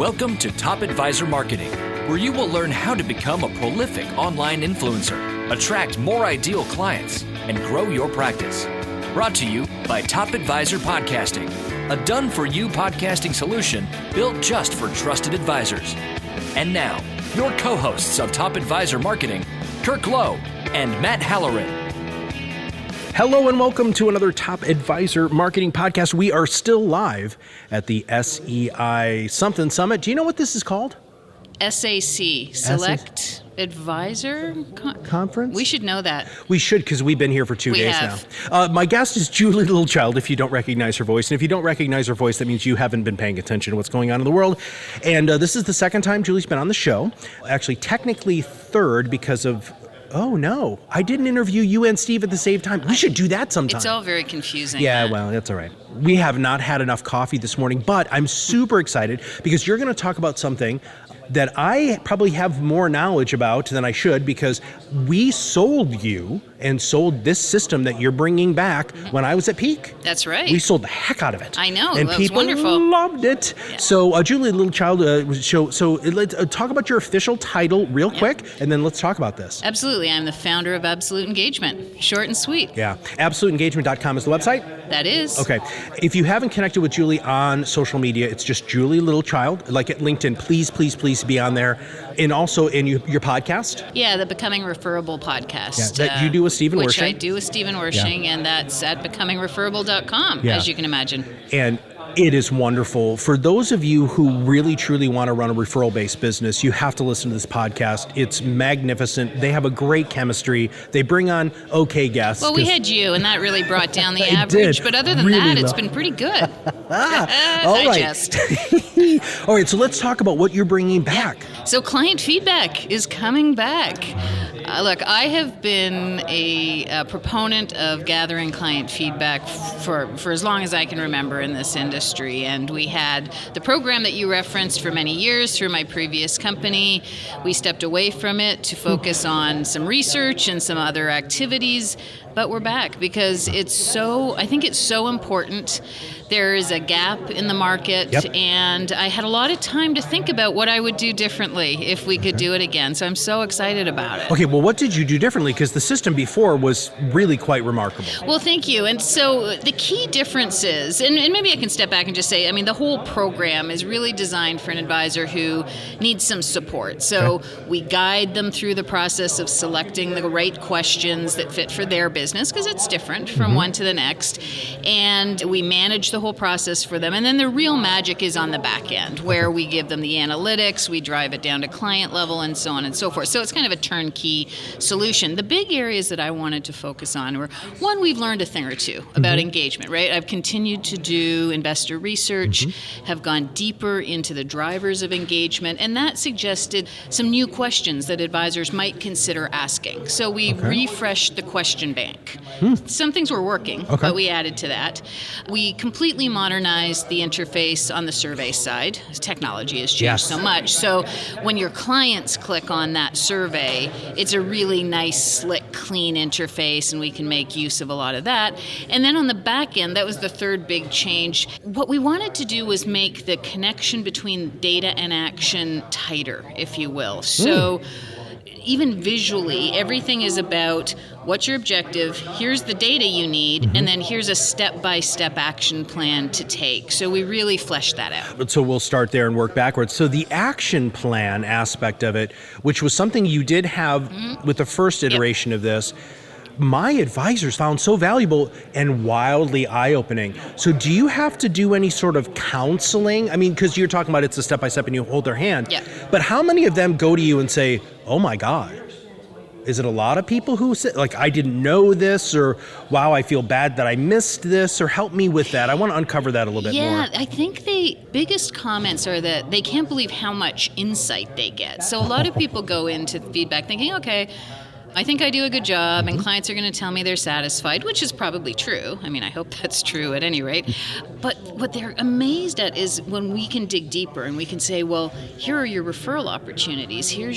Welcome to Top Advisor Marketing, where you will learn how to become a prolific online influencer, attract more ideal clients, and grow your practice. Brought to you by Top Advisor Podcasting, a done-for-you podcasting solution built just for trusted advisors. And now, your co-hosts of Top Advisor Marketing, Kirk Lowe and Matt Halloran. Hello and welcome to another Top Advisor Marketing Podcast. We are still live at the SEI something summit. Do you know what this is called? SAC, Select Advisor Conference? We should know that. We should, because we've been here for 2 days now. My guest is Julie Littlechild, if you don't recognize her voice. And if you don't recognize her voice, that means you haven't been paying attention to what's going on in the world. And this is the second time Julie's been on the show. Actually, technically third because of... Oh, no. I didn't interview you and Steve at the same time. We should do that sometime. It's all very confusing. Yeah, Matt. well, that's all right. We have not had enough coffee this morning, but I'm super excited because you're going to talk about something that I probably have more knowledge about than I should, because we sold you and sold this system that you're bringing back when I was at Peak. That's right. We sold the heck out of it. I know. And that was people wonderful. loved it. Yeah. So Julie Littlechild, so let's talk about your official title real quick, and then let's talk about this. Absolutely. I'm the founder of Absolute Engagement. Short and sweet. Yeah. AbsoluteEngagement.com is the website? That is. Okay. If you haven't connected with Julie on social media, it's just Julie Littlechild. Like at LinkedIn, please be on there. And also in your podcast. Yeah, the Becoming Referable podcast. Yeah, that you do with Stephen Wershing. Which I do with Stephen Wershing, and that's at becomingreferable.com, as you can imagine. And it is wonderful. For those of you who really, truly want to run a referral-based business, you have to listen to this podcast. It's magnificent. They have a great chemistry. They bring on okay guests. Well, we had you, and that really brought down the average. Did. But other than really that, it's been pretty good. All right. All right, so let's talk about what you're bringing back. Yeah. So client feedback is coming back. Look, I have been a proponent of gathering client feedback for as long as I can remember in this industry. And we had the program that you referenced for many years through my previous company. We stepped away from it to focus on some research and some other activities. But we're back because I think it's so important. There is a gap in the market, and I had a lot of time to think about what I would do differently if we could do it again. So I'm so excited about it. Okay, well, what did you do differently? Because the system before was really quite remarkable. Well, thank you. And so the key difference is, and maybe I can step back and just say, I mean, the whole program is really designed for an advisor who needs some support. So we guide them through the process of selecting the right questions that fit for their business, because it's different from one to the next. And we manage the whole process for them. And then the real magic is on the back end, where we give them the analytics, we drive it down to client level, and so on and so forth. So it's kind of a turnkey solution. The big areas that I wanted to focus on were, one, we've learned a thing or two about engagement, right? I've continued to do investor research, have gone deeper into the drivers of engagement, and that suggested some new questions that advisors might consider asking. So we refreshed the question bank. Some things were working, but we added to that. We completely modernized the interface on the survey side. Technology has changed so much. So when your clients click on that survey, it's a really nice, slick, clean interface, and we can make use of a lot of that. And then on the back end, that was the third big change. What we wanted to do was make the connection between data and action tighter, if you will. So even visually, everything is about what's your objective, here's the data you need, and then here's a step-by-step action plan to take. So we really fleshed that out. So we'll start there and work backwards. So the action plan aspect of it, which was something you did have with the first iteration of this, my advisors found so valuable and wildly eye-opening. So do you have to do any sort of counseling? I mean, because you're talking about it's a step-by-step and you hold their hand. Yeah. But how many of them go to you and say, oh my God, is it a lot of people who say, like, I didn't know this, or wow, I feel bad that I missed this, or help me with that? I want to uncover that a little bit more. Yeah, I think the biggest comments are that they can't believe how much insight they get. So a lot of people go into feedback thinking, okay, I think I do a good job, and clients are going to tell me they're satisfied, which is probably true. I mean, I hope that's true at any rate. But what they're amazed at is when we can dig deeper and we can say, well, here are your referral opportunities. Here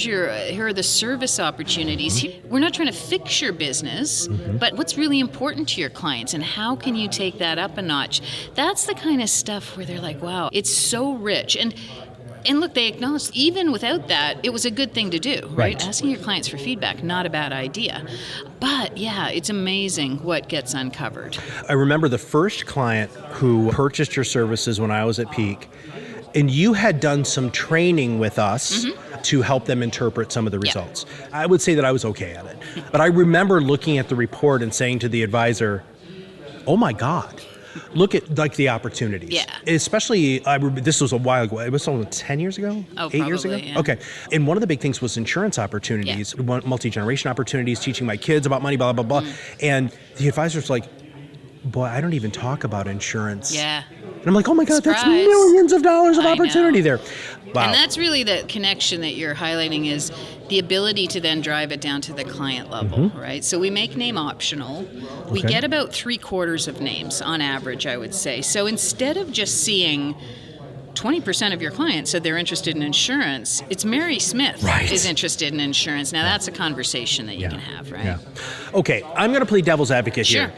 are the service opportunities. We're not trying to fix your business, but what's really important to your clients, and how can you take that up a notch? That's the kind of stuff where they're like, wow, it's so rich. And And look, they acknowledged even without that, it was a good thing to do, right? Asking your clients for feedback, not a bad idea. But yeah, it's amazing what gets uncovered. I remember the first client who purchased your services when I was at Peak, and you had done some training with us to help them interpret some of the results. I would say that I was okay at it. But I remember looking at the report and saying to the advisor, oh my God, look at like the opportunities. Yeah. Especially, this was a while ago. It was only 10 years ago? Oh, 8 years ago? probably, yeah. Okay. And one of the big things was insurance opportunities, multi-generation opportunities, teaching my kids about money, blah, blah, blah. And the advisor's like, boy, I don't even talk about insurance. Yeah. And I'm like, oh my God, Surprise. that's millions of dollars of opportunity there. Wow. And that's really the connection that you're highlighting, is the ability to then drive it down to the client level, right? So we make name optional. We get about 3/4 of names on average, I would say. So instead of just seeing 20% of your clients said they're interested in insurance, it's Mary Smith is interested in insurance. Now that's a conversation that you can have, right? Yeah. Okay, I'm going to play devil's advocate here.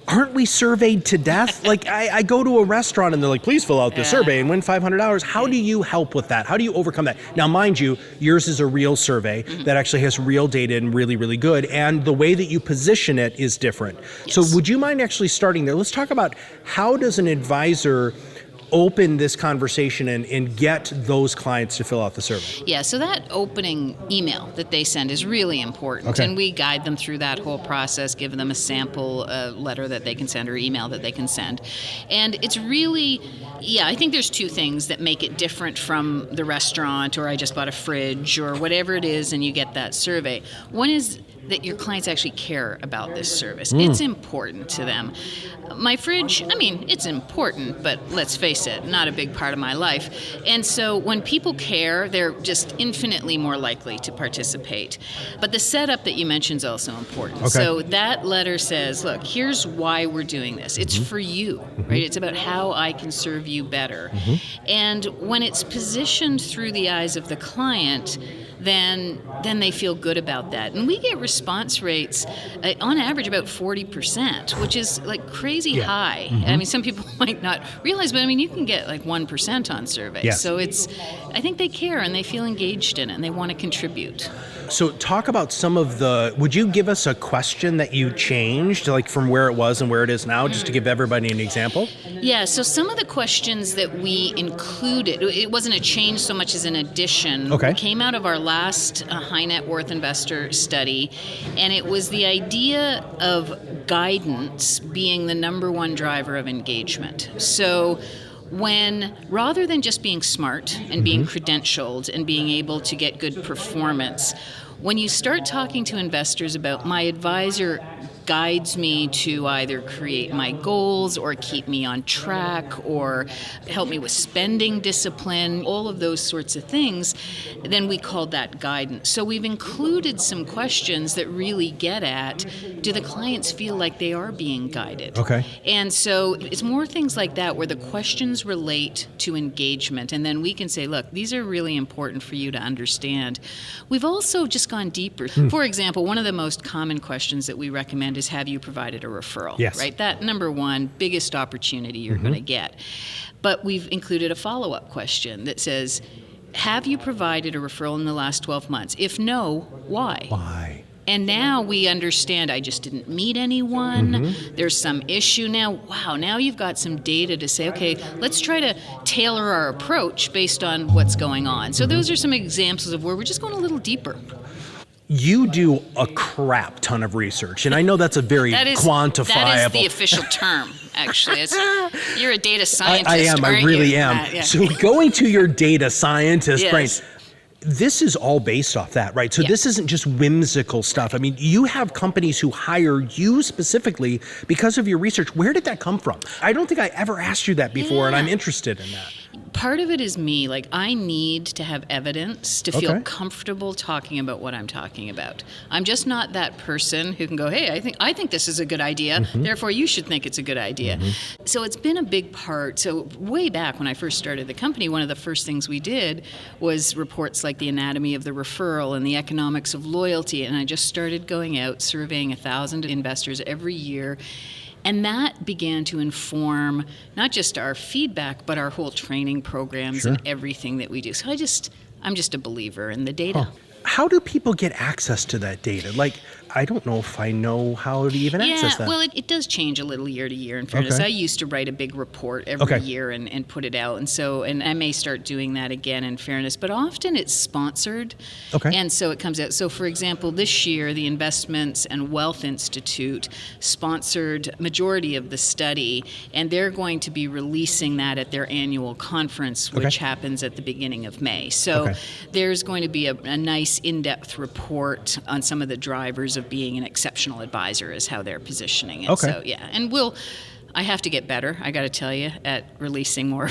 Aren't we surveyed to death? Like, I go to a restaurant and they're like, please fill out the survey and win $500. How do you help with that? How do you overcome that? Now, mind you, yours is a real survey that actually has real data and really, really good. And the way that you position it is different. Yes. So would you mind actually starting there? Let's talk about how does an advisor open this conversation and get those clients to fill out the survey? Yeah, so that opening email that they send is really important. And we guide them through that whole process, give them a sample letter that they can send or email that they can send. And it's really, I think there's two things that make it different from the restaurant or I just bought a fridge or whatever it is and you get that survey. One is that your clients actually care about this service. It's important to them. My fridge, I mean, it's important, but let's face it, not a big part of my life. And so when people care, they're just infinitely more likely to participate. But the setup that you mentioned is also important. So that letter says, look, here's why we're doing this. It's for you, right? It's about how I can serve you better. And when it's positioned through the eyes of the client, then they feel good about that. And we get response rates, on average, about 40%, which is like crazy high. I mean, some people might not realize, but I mean, you can get like 1% on surveys. So I think they care and they feel engaged in it and they want to contribute. So talk about some of would you give us a question that you changed, like from where it was and where it is now, just to give everybody an example? Yeah, so some of the questions that we included, it wasn't a change so much as an addition. It came out of our last high net worth investor study, and it was the idea of guidance being the number one driver of engagement. So when, rather than just being smart and being credentialed and being able to get good performance, when you start talking to investors about my advisor guides me to either create my goals or keep me on track or help me with spending discipline, all of those sorts of things, then we call that guidance. So we've included some questions that really get at, do the clients feel like they are being guided? And so it's more things like that where the questions relate to engagement, and then we can say, look, these are really important for you to understand. We've also just gone deeper. For example, one of the most common questions that we recommend is, have you provided a referral? Right? That number one, biggest opportunity you're going to get. But we've included a follow-up question that says, have you provided a referral in the last 12 months? If no, why? Why? And now we understand I just didn't meet anyone. There's some issue now. Wow, now you've got some data to say, okay, let's try to tailor our approach based on what's going on. So those are some examples of where we're just going a little deeper. You do a crap ton of research, and I know that's a very quantifiable. That is the official term, actually. You're a data scientist. I am. I really am. So going to your data scientist brain, this is all based off that, right? So this isn't just whimsical stuff. I mean, you have companies who hire you specifically because of your research. Where did that come from? I don't think I ever asked you that before, and I'm interested in that. Part of it is me. Like, I need to have evidence to feel comfortable talking about what I'm talking about. I'm just not that person who can go, hey, I think this is a good idea, therefore you should think it's a good idea. So it's been a big part. So way back when I first started the company, one of the first things we did was reports like the anatomy of the referral and the economics of loyalty. And I just started going out, surveying 1,000 investors every year. And that began to inform not just our feedback, but our whole training programs and everything that we do. So I'm just a believer in the data. Oh. How do people get access to that data? Like, I don't know if I know how to even access that. Well, it does change a little year to year, in fairness. I used to write a big report every year and put it out. And I may start doing that again, in fairness. But often it's sponsored. And so it comes out. So, for example, this year, the Investments and Wealth Institute sponsored majority of the study. And they're going to be releasing that at their annual conference, which happens at the beginning of May. So there's going to be a nice in-depth report on some of the drivers of being an exceptional advisor is how they're positioning it. So, and I have to get better, I got to tell you, at releasing more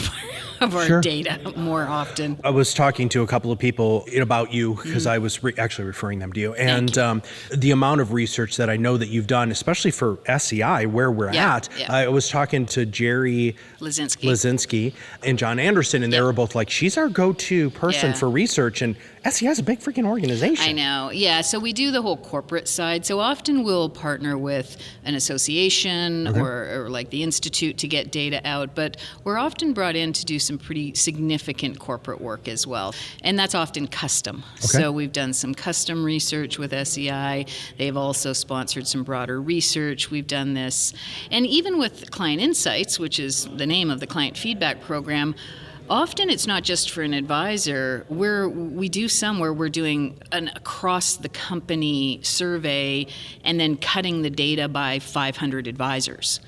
of our data more often. I was talking to a couple of people about you because I was actually referring them to you. And the amount of research that I know that you've done, especially for SEI, where we're at, I was talking to Jerry Lazinski and John Anderson, and they were both like, she's our go-to person for research. And SEI is a big freaking organization. I know. Yeah. So we do the whole corporate side. So often we'll partner with an association or like the Institute to get data out, but we're often brought in to do some pretty significant corporate work as well. And that's often custom. So we've done some custom research with SEI. They've also sponsored some broader research. We've done this. And even with Client Insights, which is the name of the client feedback program, often it's not just for an advisor. We do some where we're doing an across the company survey and then cutting the data by 500 advisors.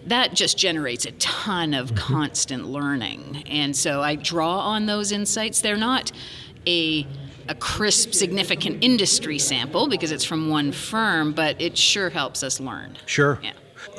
That just generates a ton of constant learning. And so I draw on those insights. They're not a crisp, significant industry sample because it's from one firm, but it sure helps us learn. Sure. Yeah.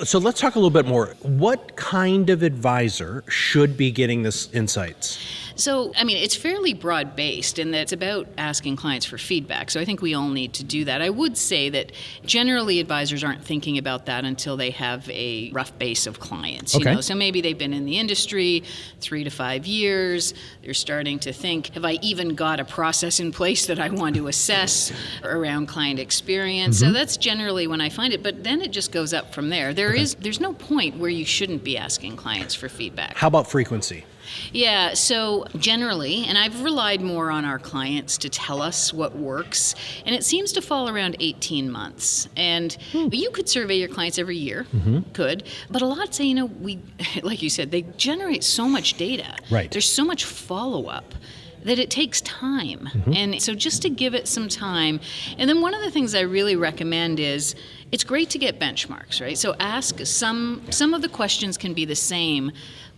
So let's talk a little bit more. What kind of advisor should be getting this insights? So, I mean, it's fairly broad-based in that it's about asking clients for feedback. So I think we all need to do that. I would say that generally advisors aren't thinking about that until they have a rough base of clients. You know? So maybe they've been in the industry 3 to 5 years. They're starting to think, have I even got a process in place that I want to assess around client experience? So that's generally when I find it. But then it just goes up from there. There's no point where you shouldn't be asking clients for feedback. How about frequency? Yeah, so generally, and I've relied more on our clients to tell us what works, and it seems to fall around 18 months. And you could survey your clients every year, but a lot say, we, like you said, they generate so much data. There's so much follow-up that it takes time. And so just to give it some time. And then one of the things I really recommend is it's great to get benchmarks, right? So ask some of the questions can be the same,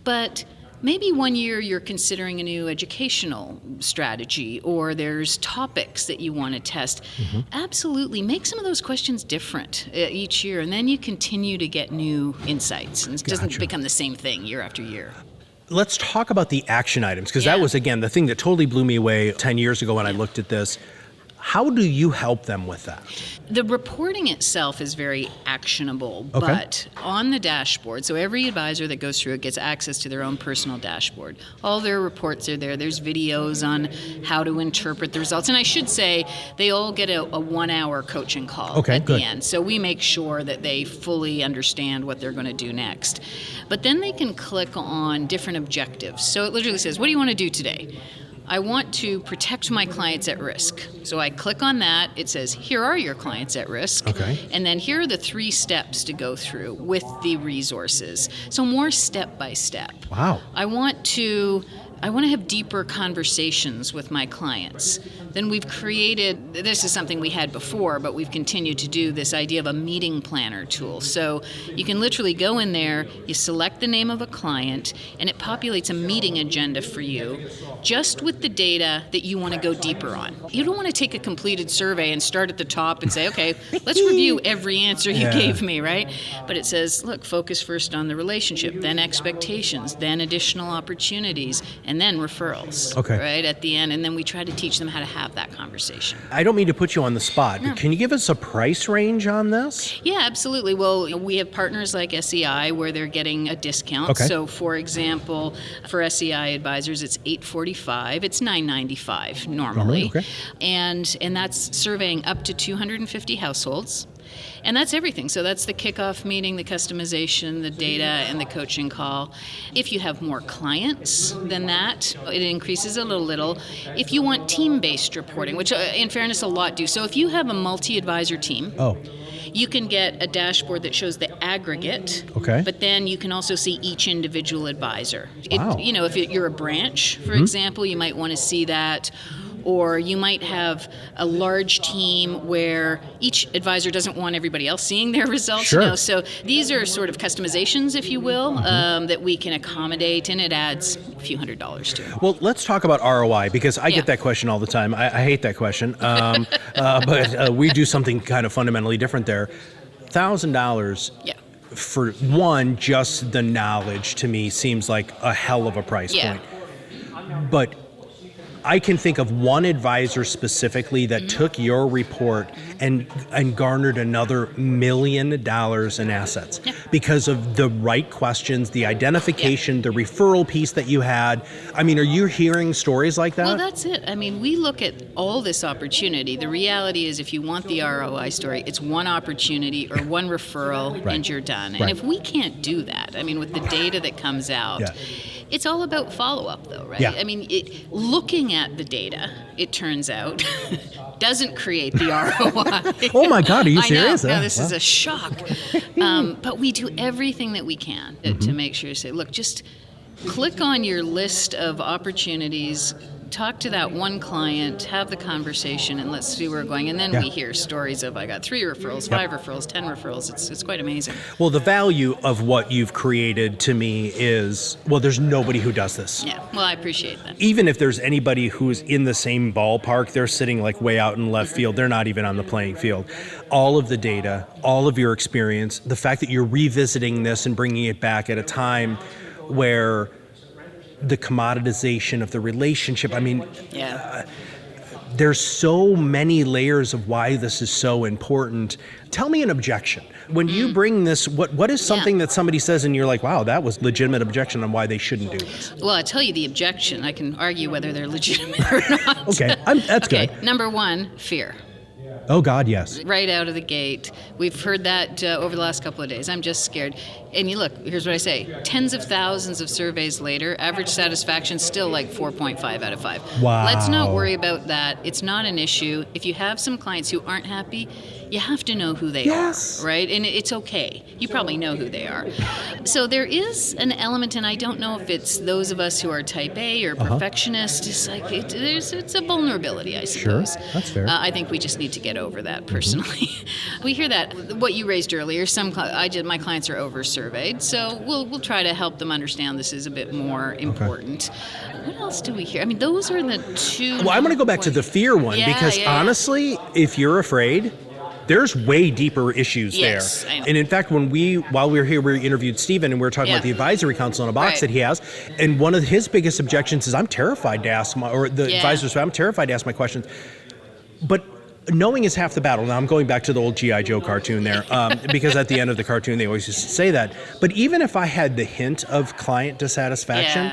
but maybe one year you're considering a new educational strategy or there's topics that you want to test. Absolutely. Make some of those questions different each year, and then you continue to get new insights. And it doesn't become the same thing year after year. Let's talk about the action items, because that was, again, the thing that totally blew me away 10 years ago when I looked at this. How do you help them with that? The reporting itself is very actionable, but on the dashboard, so every advisor that goes through it gets access to their own personal dashboard. All their reports are there. There's videos on how to interpret the results. And I should say they all get a 1-hour coaching call at the end. So we make sure that they fully understand what they're going to do next. But then they can click on different objectives. So it literally says, what do you want to do today? I want to protect my clients at risk. So I click on that. It says, here are your clients at risk. And then here are the 3 steps to go through with the resources. So more step by step. Wow. I want to have deeper conversations with my clients. Then we've created, this is something we had before, but we've continued to do this idea of a meeting planner tool. So you can literally go in there, you select the name of a client, and it populates a meeting agenda for you just with the data that you want to go deeper on. You don't want to take a completed survey and start at the top and say, okay, let's review every answer you gave me, right? But it says, look, focus first on the relationship, then expectations, then additional opportunities, and then referrals, right, at the end. And then we try to teach them how to have that conversation. I don't mean to put you on the spot, but can you give us a price range on this? Yeah, absolutely. Well, we have partners like SEI where they're getting a discount. So, for example, for SEI advisors, it's $845. It's $995 normally. And that's surveying up to 250 households. And that's everything. So that's the kickoff meeting, the customization, the data, and the coaching call. If you have more clients than that, it increases a little. If you want team-based reporting, which in fairness a lot do. So if you have a multi-advisor team, you can get a dashboard that shows the aggregate, but then you can also see each individual advisor. Wow. If you're a branch, for example, you might want to see that. Or you might have a large team where each advisor doesn't want everybody else seeing their results. Sure. So these are sort of customizations, if you will, that we can accommodate, and it adds a few $100s to it. Well, let's talk about ROI, because I get that question all the time. I hate that question, but we do something kind of fundamentally different there. $1,000 for one, just the knowledge to me seems like a hell of a price point. But I can think of one advisor specifically that took your report and garnered another $1 million in assets because of the right questions, the identification, the referral piece that you had. I mean, are you hearing stories like that? Well, that's it. I mean, we look at all this opportunity. The reality is, if you want the ROI story, it's one opportunity or one referral and you're done. And if we can't do that, I mean, with the data that comes out, it's all about follow-up, though, right? I mean, looking at the data, it turns out, doesn't create the ROI. Oh, my God, are you serious? I know. This is a shock. But we do everything that we can to make sure to say, look, just click on your list of opportunities, talk to that one client, have the conversation, and let's see where we're going. And then we hear stories of, I got 3 referrals, 5 referrals, 10 referrals. It's quite amazing. Well, the value of what you've created to me is, well, there's nobody who does this. Yeah, well, I appreciate that. Even if there's anybody who's in the same ballpark, they're sitting like way out in left field. They're not even on the playing field. All of the data, all of your experience, the fact that you're revisiting this and bringing it back at a time where the commoditization of the relationship. I mean, there's so many layers of why this is so important. Tell me an objection. When you bring this, what is something that somebody says and you're like, wow, that was legitimate objection on why they shouldn't do this? Well, I tell you the objection. I can argue whether they're legitimate or not. That's good. Number one, fear. Oh, God, yes. Right out of the gate. We've heard that over the last couple of days. I'm just scared. And you look, here's what I say. Tens of thousands of surveys later, average satisfaction still like 4.5 out of 5. Wow. Let's not worry about that. It's not an issue. If you have some clients who aren't happy, you have to know who they are, right? And it's okay. You probably know who they are. So there is an element, and I don't know if it's those of us who are type A or perfectionist. It's like it's a vulnerability, I suppose. Sure, that's fair. I think we just need to get over that personally. We hear that. What you raised earlier, my clients are over-surveyed, so we'll try to help them understand this is a bit more important. What else do we hear? I mean, those are the two. Well, I'm going to go back to the fear one because honestly, if you're afraid, there's way deeper issues there. I know. And in fact, while we were here, we interviewed Stephen and we were talking about the advisory council in a box that he has. And one of his biggest objections is I'm terrified to ask advisors, I'm terrified to ask my questions. But knowing is half the battle. Now, I'm going back to the old G.I. Joe cartoon there, because at the end of the cartoon, they always used to say that. But even if I had the hint of client dissatisfaction,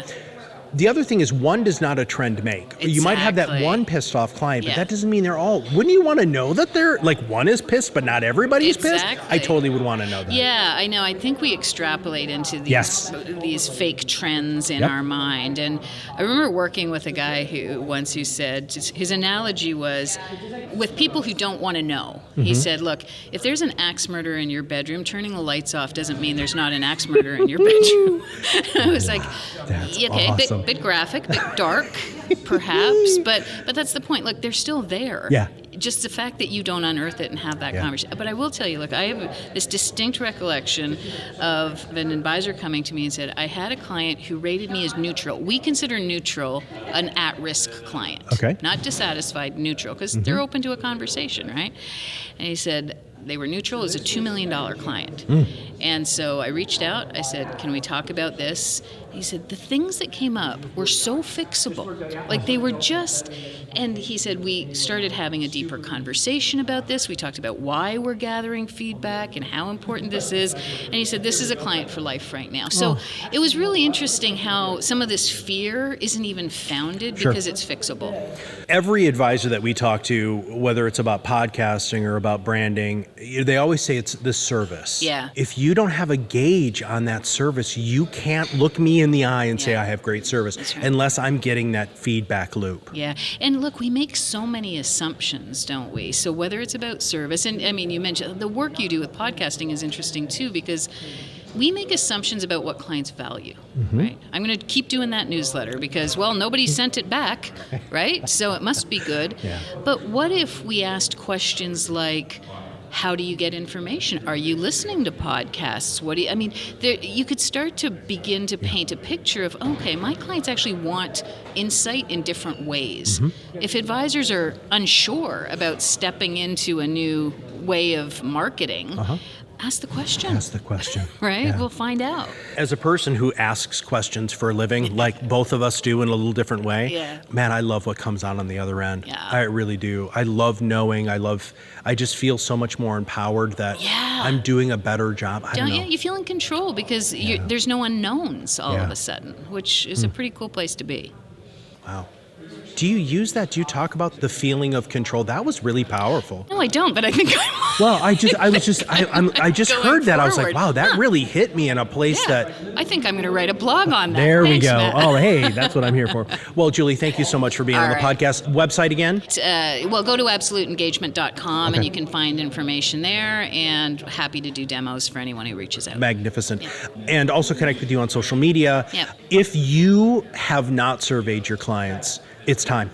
the other thing is one does not a trend make. Exactly. You might have that one pissed off client, but that doesn't mean they're all. Wouldn't you want to know that they're like one is pissed, but not everybody's pissed? I totally would want to know that. Yeah, I know. I think we extrapolate into these fake trends in our mind. And I remember working with a guy who said his analogy was with people who don't want to know. He said, look, if there's an axe murderer in your bedroom, turning the lights off doesn't mean there's not an axe murderer in your bedroom. I was like, that's awesome. Bit graphic, bit dark, perhaps, but that's the point. Look, they're still there. Yeah. Just the fact that you don't unearth it and have that conversation. But I will tell you, look, I have this distinct recollection of an advisor coming to me and said, I had a client who rated me as neutral. We consider neutral an at-risk client. Okay. Not dissatisfied, neutral, because they're open to a conversation, right? And he said, they were neutral as a $2 million client. And so I reached out. I said, can we talk about this? he said, the things that came up were so fixable. Like they were just, and he said, we started having a deeper conversation about this. We talked about why we're gathering feedback and how important this is. And he said, this is a client for life right now. So it was really interesting how some of this fear isn't even founded because it's fixable. Every advisor that we talk to, whether it's about podcasting or about branding, they always say it's the service. Yeah. If you don't have a gauge on that service, you can't look me in the eye and say I have great service unless I'm getting that feedback loop. Yeah. And look, we make so many assumptions, don't we? So whether it's about service, and I mean, you mentioned the work you do with podcasting is interesting too, because we make assumptions about what clients value, right? I'm going to keep doing that newsletter because, well, nobody sent it back, right? So it must be good. Yeah. But what if we asked questions like, how do you get information? Are you listening to podcasts? You could start to begin to paint a picture of, okay, my clients actually want insight in different ways. If advisors are unsure about stepping into a new way of marketing, ask the question. Ask the question. Right? Yeah. We'll find out. As a person who asks questions for a living, like both of us do in a little different way, man, I love what comes out on the other end. Yeah. I really do. I love knowing. I just feel so much more empowered that I'm doing a better job. I don't know. You feel in control because there's no unknowns all of a sudden, which is a pretty cool place to be. Wow. Do you use that? Do you talk about the feeling of control? That was really powerful. No, I don't, but I think I Well, I just heard that. I was like, wow, that really hit me in a place that. I think I'm going to write a blog on that. There we Thanks, go. Matt. Oh, hey, that's what I'm here for. Well, Julie, thank you so much for being on the podcast. Website again? Well, go to absoluteengagement.com and you can find information there, and happy to do demos for anyone who reaches out. Magnificent. And also connect with you on social media. Yep. If you have not surveyed your clients, it's time.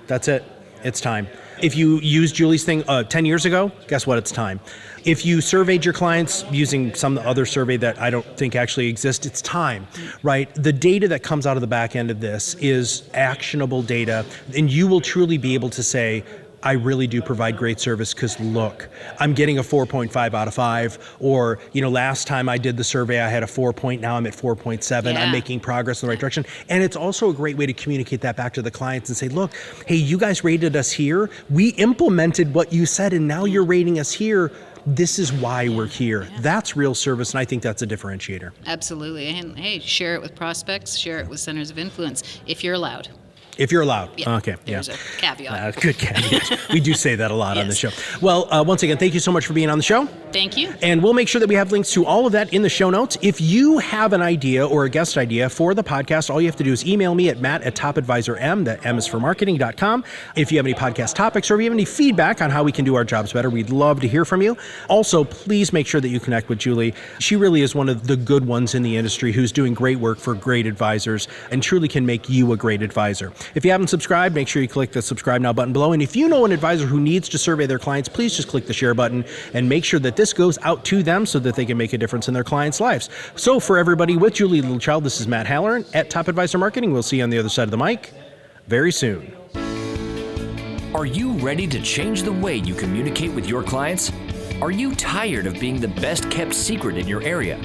That's it. It's time. If you used Julie's thing 10 years ago, guess what? It's time. If you surveyed your clients using some other survey that I don't think actually exists, it's time, right? The data that comes out of the back end of this is actionable data, and you will truly be able to say, I really do provide great service because look, I'm getting a 4.5 out of 5, or, last time I did the survey, I had a 4 point, now I'm at 4.7. I'm making progress in the right direction. And it's also a great way to communicate that back to the clients and say, look, hey, you guys rated us here. We implemented what you said, and now you're rating us here. This is why we're here. That's real service, and I think that's a differentiator. Absolutely. And hey, share it with prospects, share it with centers of influence, if you're allowed. If you're allowed. Yeah, Okay. There's a caveat. Good caveat. We do say that a lot on the show. Well, once again, thank you so much for being on the show. Thank you. And we'll make sure that we have links to all of that in the show notes. If you have an idea or a guest idea for the podcast, all you have to do is email me at matt@topadvisorm, that M is for marketing.com. If you have any podcast topics or if you have any feedback on how we can do our jobs better, we'd love to hear from you. Also, please make sure that you connect with Julie. She really is one of the good ones in the industry who's doing great work for great advisors and truly can make you a great advisor. If you haven't subscribed, make sure you click the subscribe now button below. And if you know an advisor who needs to survey their clients, please just click the share button and make sure that this goes out to them so that they can make a difference in their clients' lives. So for everybody with Julie Littlechild, this is Matt Halloran at Top Advisor Marketing. We'll see you on the other side of the mic very soon. Are you ready to change the way you communicate with your clients? Are you tired of being the best kept secret in your area?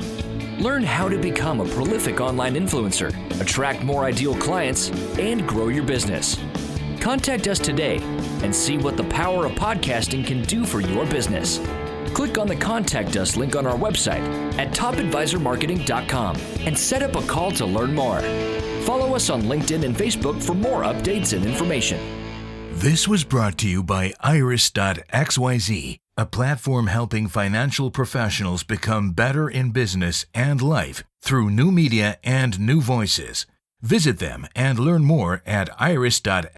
Learn how to become a prolific online influencer, attract more ideal clients, and grow your business. Contact us today and see what the power of podcasting can do for your business. Click on the Contact Us link on our website at topadvisormarketing.com and set up a call to learn more. Follow us on LinkedIn and Facebook for more updates and information. This was brought to you by Iris.xyz, a platform helping financial professionals become better in business and life through new media and new voices. Visit them and learn more at iris.xyz.